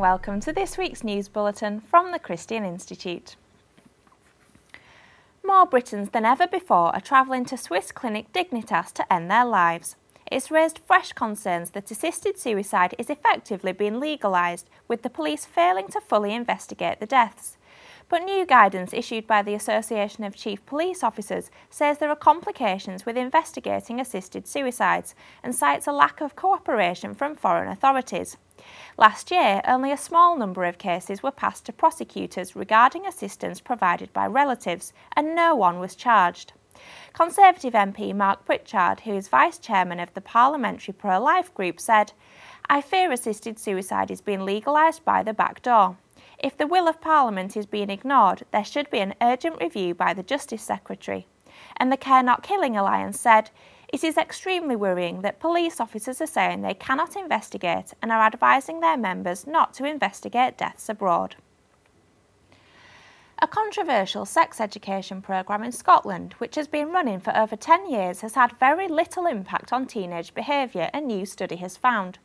welcome to this week's news bulletin from the Christian Institute. More Britons than ever before are travelling to Swiss clinic Dignitas to end their lives. It's raised fresh concerns that assisted suicide is effectively being legalised, with the police failing to fully investigate the deaths. But new guidance issued by the Association of Chief Police Officers says there are complications with investigating assisted suicides and cites a lack of cooperation from foreign authorities. Last year, only a small number of cases were passed to prosecutors regarding assistance provided by relatives, and no one was charged. Conservative MP Mark Pritchard, who is Vice Chairman of the Parliamentary Pro-Life Group, said, "I fear assisted suicide is being legalised by the back door. If the will of Parliament is being ignored, there should be an urgent review by the Justice Secretary." And the Care Not Killing Alliance said, "It is extremely worrying that police officers are saying they cannot investigate and are advising their members not to investigate deaths abroad." A controversial sex education programme in Scotland, which has been running for over 10 years, has had very little impact on teenage behaviour, a new study has found.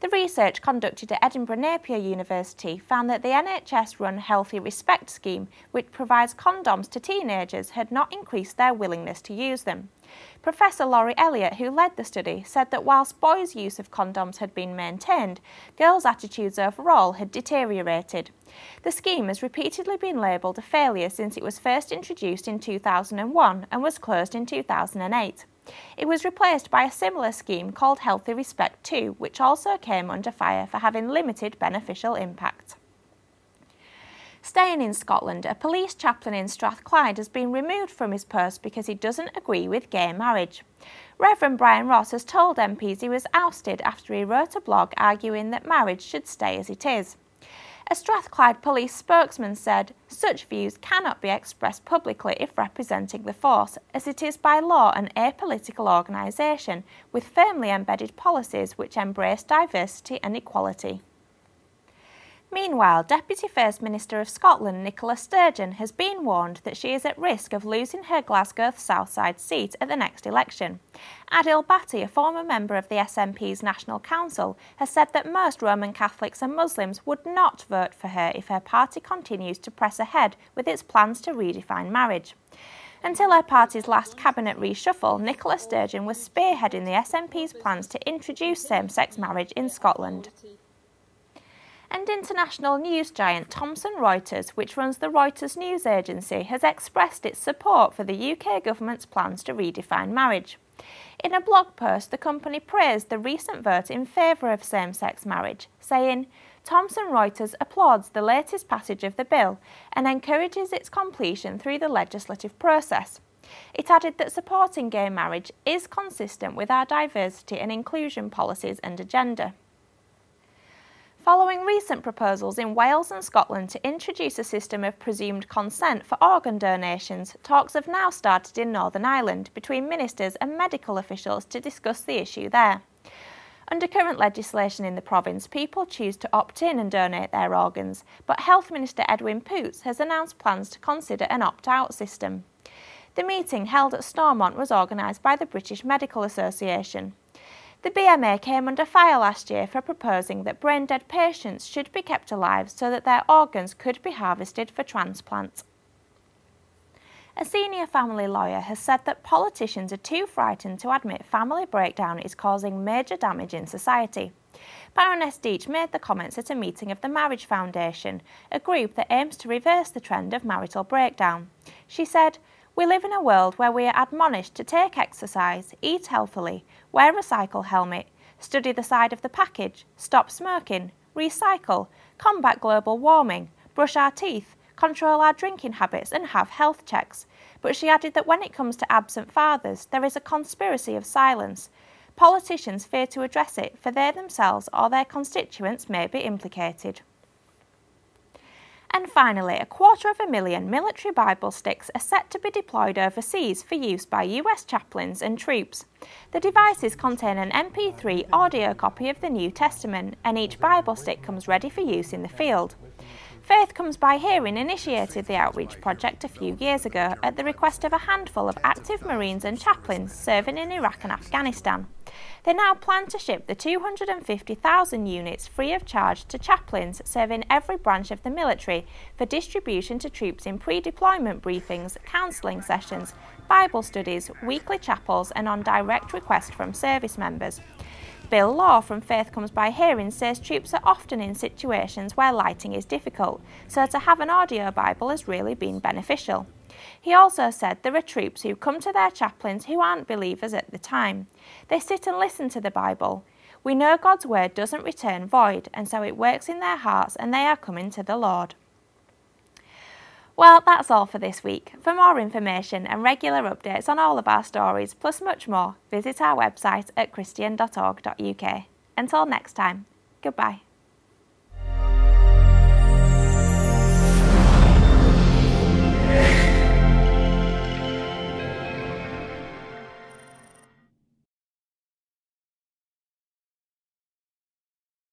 The research conducted at Edinburgh Napier University found that the NHS-run Healthy Respect scheme, which provides condoms to teenagers, had not increased their willingness to use them. Professor Laurie Elliott, who led the study, said that whilst boys' use of condoms had been maintained, girls' attitudes overall had deteriorated. The scheme has repeatedly been labelled a failure since it was first introduced in 2001 and was closed in 2008. It was replaced by a similar scheme called Healthy Respect 2, which also came under fire for having limited beneficial impact. Staying in Scotland, a police chaplain in Strathclyde has been removed from his post because he doesn't agree with gay marriage. Reverend Brian Ross has told MPs he was ousted after he wrote a blog arguing that marriage should stay as it is. A Strathclyde police spokesman said, "Such views cannot be expressed publicly if representing the force, as it is by law an apolitical organisation with firmly embedded policies which embrace diversity and equality." Meanwhile, Deputy First Minister of Scotland Nicola Sturgeon has been warned that she is at risk of losing her Glasgow Southside seat at the next election. Adil Bhatti, a former member of the SNP's National Council, has said that most Roman Catholics and Muslims would not vote for her if her party continues to press ahead with its plans to redefine marriage. Until her party's last cabinet reshuffle, Nicola Sturgeon was spearheading the SNP's plans to introduce same-sex marriage in Scotland. And international news giant Thomson Reuters, which runs the Reuters news agency, has expressed its support for the UK government's plans to redefine marriage. In a blog post, the company praised the recent vote in favour of same-sex marriage, saying, "Thomson Reuters applauds the latest passage of the bill and encourages its completion through the legislative process." It added that supporting gay marriage is consistent with our diversity and inclusion policies and agenda. Following recent proposals in Wales and Scotland to introduce a system of presumed consent for organ donations, talks have now started in Northern Ireland between ministers and medical officials to discuss the issue there. Under current legislation in the province, people choose to opt in and donate their organs, but Health Minister Edwin Poots has announced plans to consider an opt-out system. The meeting held at Stormont was organised by the British Medical Association. The BMA came under fire last year for proposing that brain-dead patients should be kept alive so that their organs could be harvested for transplant. A senior family lawyer has said that politicians are too frightened to admit family breakdown is causing major damage in society. Baroness Deach made the comments at a meeting of the Marriage Foundation, a group that aims to reverse the trend of marital breakdown. She said, "We live in a world where we are admonished to take exercise, eat healthily, wear a cycle helmet, study the side of the package, stop smoking, recycle, combat global warming, brush our teeth, control our drinking habits and have health checks." But she added that when it comes to absent fathers, there is a conspiracy of silence. Politicians fear to address it, for they themselves or their constituents may be implicated. And finally, 250,000 military Bible sticks are set to be deployed overseas for use by US chaplains and troops. The devices contain an MP3 audio copy of the New Testament, and each Bible stick comes ready for use in the field. Faith Comes by Hearing initiated the outreach project a few years ago at the request of a handful of active Marines and chaplains serving in Iraq and Afghanistan. They now plan to ship the 250,000 units free of charge to chaplains serving every branch of the military for distribution to troops in pre-deployment briefings, counselling sessions, Bible studies, weekly chapels and on direct request from service members. Bill Law from Faith Comes by Hearing says troops are often in situations where lighting is difficult, so to have an audio Bible has really been beneficial. He also said there are troops who come to their chaplains who aren't believers at the time. They sit and listen to the Bible. We know God's word doesn't return void, and so it works in their hearts and they are coming to the Lord. Well, that's all for this week. For more information and regular updates on all of our stories, plus much more, visit our website at christian.org.uk. Until next time, goodbye.